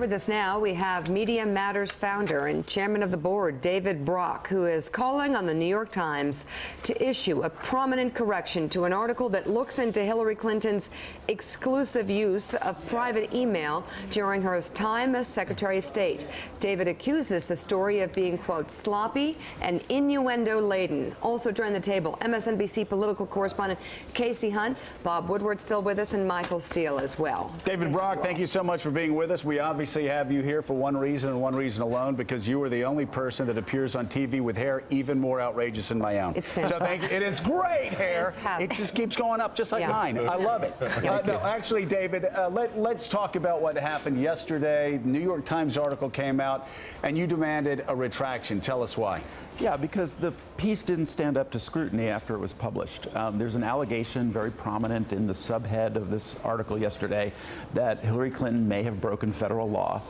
With us now, we have Media Matters founder and chairman of the board, David Brock, who is calling on the New York Times to issue a prominent correction to an article that looks into Hillary Clinton's exclusive use of private email during her time as Secretary of State. David accuses the story of being, quote, sloppy and innuendo-laden. Also join the table, MSNBC political correspondent Casey Hunt, Bob Woodward still with us, and Michael Steele as well. David Brock, thank you so much for being with us. We obviously have you here for one reason and one reason alone, because you are the only person that appears on TV with hair even more outrageous than my own. It's fantastic. So thank you. It is great hair. Fantastic. It just keeps going up just like mine. I love it. No, actually, David, let's talk about what happened yesterday. The New York Times article came out and you demanded a retraction. Tell us why. Yeah, because the piece didn't stand up to scrutiny after it was published. There's an allegation very prominent in the subhead of this article yesterday that Hillary Clinton may have broken federal law.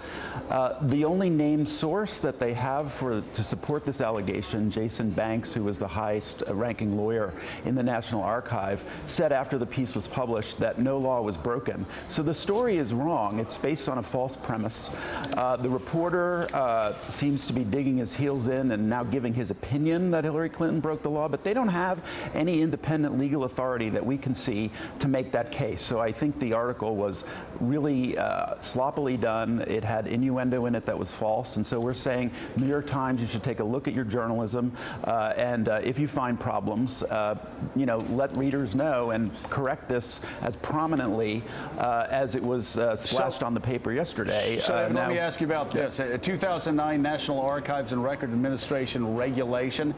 The only named source that they have to support this allegation, Jason Banks, who was the highest ranking lawyer in the National Archive, said after the piece was published that no law was broken. So the story is wrong. It's based on a false premise. The reporter seems to be digging his heels in and now giving his opinion that Hillary Clinton broke the law, but they don't have any independent legal authority that we can see to make that case. So I think the article was really sloppily done. It had innuendo in it that was false, and so we're saying, New York Times, you should take a look at your journalism, and if you find problems, let readers know and correct this as prominently as it was splashed on the paper yesterday. So let me ask you about this. A 2009 National Archives and Record Administration regulation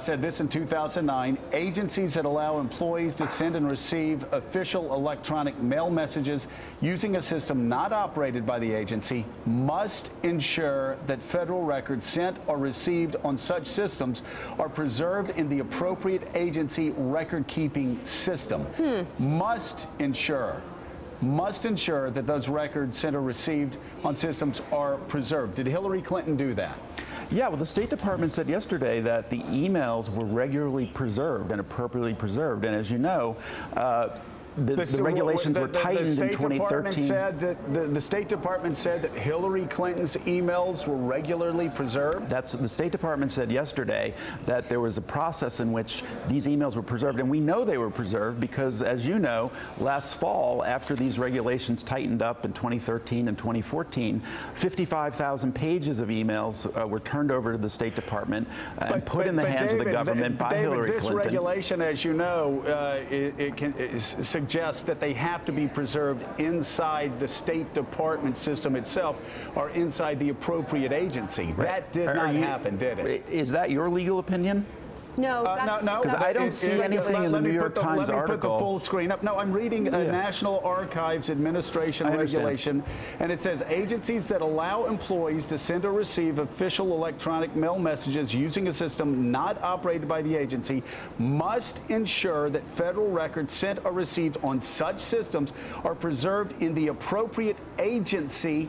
said this in 2009: agencies that allow employees to send and receive official electronic mail messages using a system not operated by the agency must ensure that federal records sent or received on such systems are preserved in the appropriate agency record-keeping system. Must ensure that those records sent or received on systems are preserved. Did Hillary Clinton do that? Yeah, well, the State Department said yesterday that the emails were regularly preserved and appropriately preserved. And as you know, the regulations were tightened in 2013. The State Department said that Hillary Clinton's emails were regularly preserved? That's what the State Department said yesterday, that there was a process in which these emails were preserved. And we know they were preserved because, as you know, last fall, after these regulations tightened up in 2013 and 2014, 55,000 pages of emails were turned over to the State Department and put in the hands of the government by Hillary Clinton. This regulation, as you know, it suggests that they have to be preserved inside the State Department system itself or inside the appropriate agency. Right. That did not happen, did it? Is that your legal opinion? No, no, because I don't see anything in the New York Times article. Let me put the full screen up. No, I'm reading a National Archives Administration regulation, and it says agencies that allow employees to send or receive official electronic mail messages using a system not operated by the agency must ensure that federal records sent or received on such systems are preserved in the appropriate agency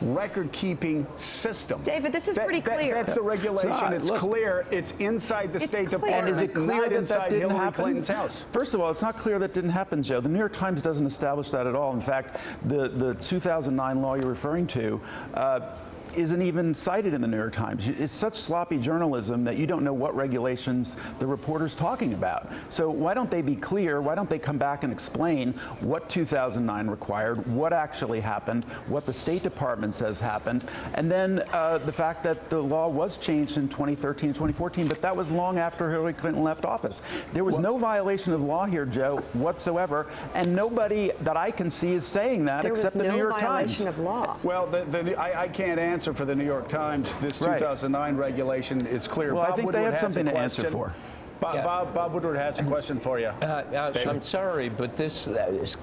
record-keeping system. David, this is pretty clear. That's the regulation. It's clear. It's inside the State Department. And is it clear that that didn't happen? Clinton's house. First of all, it's not clear that didn't happen, Joe. The New York Times doesn't establish that at all. In fact, the 2009 law you're referring to isn't even cited in the New York Times. It's such sloppy journalism that you don't know what regulations the reporter's talking about. So why don't they be clear? Why don't they come back and explain what 2009 required, what actually happened, what the State Department says happened, and then the fact that the law was changed in 2013 and 2014, but that was long after Hillary Clinton left office. There was no violation of law here, Joe, whatsoever, and nobody that I can see is saying that except the New York Times. There was no violation of law. Well, I can't answer for the New York Times. This 2009 regulation is clear. Well, Bob I think Woodward they have something to answer for. Bob Woodward has a question for you. I'm sorry, but this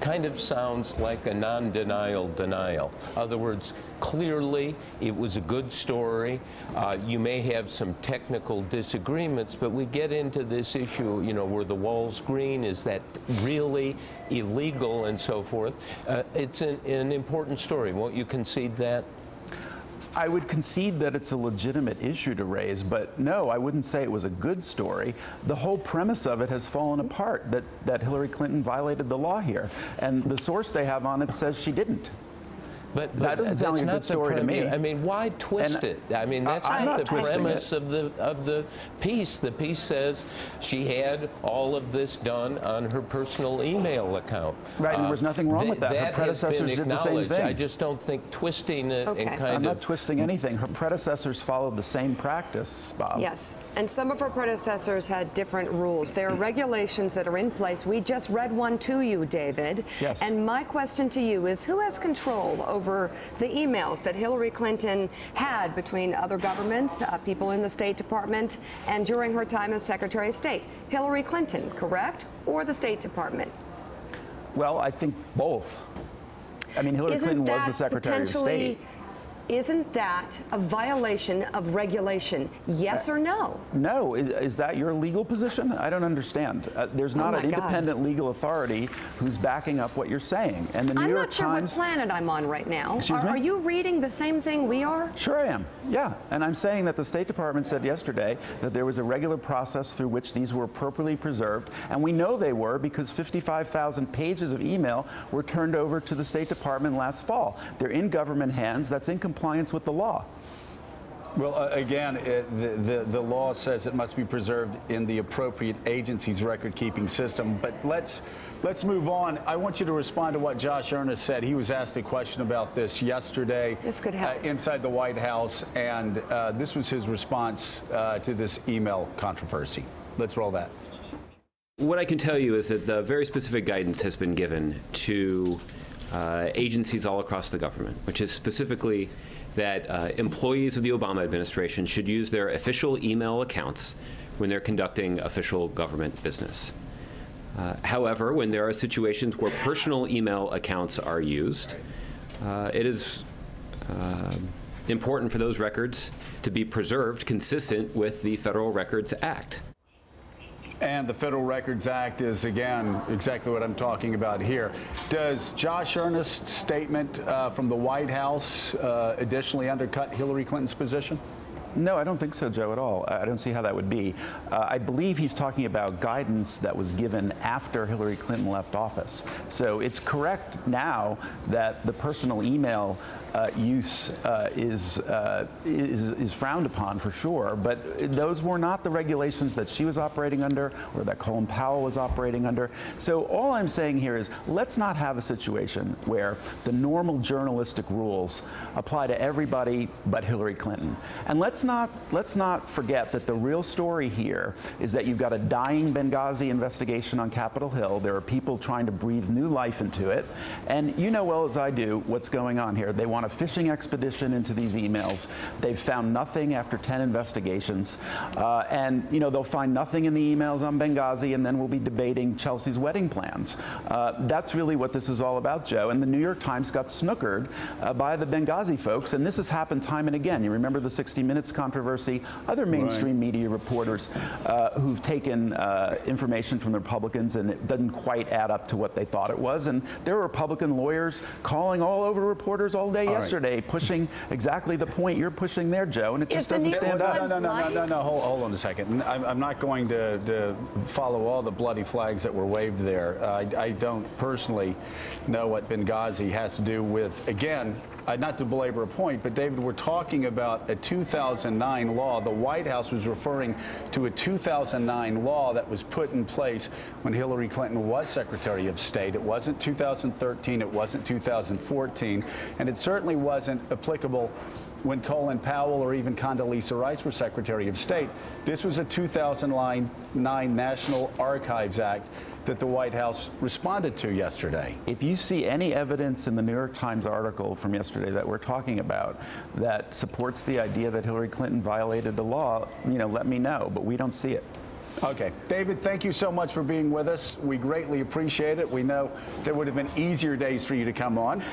kind of sounds like a non-denial denial. In other words, clearly it was a good story. You may have some technical disagreements, but we get into this issue, were the walls green? Is that really illegal and so forth? It's an important story. Won't you concede that? I would concede that it's a legitimate issue to raise, but no, I wouldn't say it was a good story. The whole premise of it has fallen apart, that Hillary Clinton violated the law here. And the source they have on it says she didn't. But that doesn't sound like a good story to me. I mean, why twist it? I mean, that's not the premise of the piece. The piece says she had all of this done on her personal email account. Right, and there was nothing wrong with that. Her predecessors did the same thing. I just don't think twisting it and kind of... I'm not twisting anything. Her predecessors followed the same practice, Bob. Yes, and some of her predecessors had different rules. There are regulations that are in place. We just read one to you, David. Yes. And my question to you is, who has control over the emails that Hillary Clinton had between other governments, people in the State Department, and during her time as Secretary of State? Hillary Clinton, correct? Or the State Department? Well, I think both. I mean, Hillary Clinton was the Secretary of State. Isn't that a violation of regulation? Yes or no? No. Is that your legal position? I don't understand. There's not an independent legal authority who's backing up what you're saying. And the New York Times... I'm not sure what planet I'm on right now. Excuse me? Are you reading the same thing we are? Sure I am. Yeah. And I'm saying that the State Department said yesterday that there was a regular process through which these were appropriately preserved. And we know they were because 55,000 pages of email were turned over to the State Department last fall. They're in government hands. That's in compliance with the law. Well, again, the law says it must be preserved in the appropriate agency's record-keeping system. But let's move on. I want you to respond to what Josh Earnest said. He was asked a question about this yesterday. This could help. Inside the White House, and this was his response to this email controversy. Let's roll that. What I can tell you is that the very specific guidance has been given to agencies all across the government, which is specifically that employees of the Obama administration should use their official email accounts when they're conducting official government business. However, when there are situations where personal email accounts are used, it is important for those records to be preserved consistent with the Federal Records Act. And the Federal Records Act is, again, exactly what I'm talking about here. Does Josh Earnest's statement from the White House additionally undercut Hillary Clinton's position? No, I don't think so, Joe, at all. I don't see how that would be. I believe he's talking about guidance that was given after Hillary Clinton left office. So it's correct now that the personal email use is frowned upon for sure, but those were not the regulations that she was operating under or that Colin Powell was operating under. So all I'm saying here is let's not have a situation where the normal journalistic rules apply to everybody but Hillary Clinton. And let's not forget that the real story here is that you've got a dying Benghazi investigation on Capitol Hill. There are people trying to breathe new life into it. And you know well as I do what's going on here. They want a fishing expedition into these emails. They've found nothing after 10 investigations. And, you know, they'll find nothing in the emails on Benghazi, and then we'll be debating Chelsea's wedding plans. That's really what this is all about, Joe. And the New York Times got snookered by the Benghazi folks, and this has happened time and again. You remember the 60 Minutes controversy, other mainstream media reporters who've taken information from the Republicans, and it doesn't quite add up to what they thought it was. And there were Republican lawyers calling all over reporters all day yesterday, pushing exactly the point you're pushing there, Joe, and it just doesn't stand up. No, hold on a second. I'm not going to follow all the bloody flags that were waved there. I don't personally know what Benghazi has to do with, again, not to belabor a point, but David, we're talking about a 2009 law. The White House was referring to a 2009 law that was put in place when Hillary Clinton was Secretary of State. It wasn't 2013, it wasn't 2014, and it certainly wasn't applicable when Colin Powell or even Condoleezza Rice were Secretary of State. This was a 2009 National Archives Act that the White House responded to yesterday. If you see any evidence in the New York Times article from yesterday that we're talking about that supports the idea that Hillary Clinton violated the law, you know, let me know, but we don't see it. Okay. David, thank you so much for being with us. We greatly appreciate it. We know there would have been easier days for you to come on.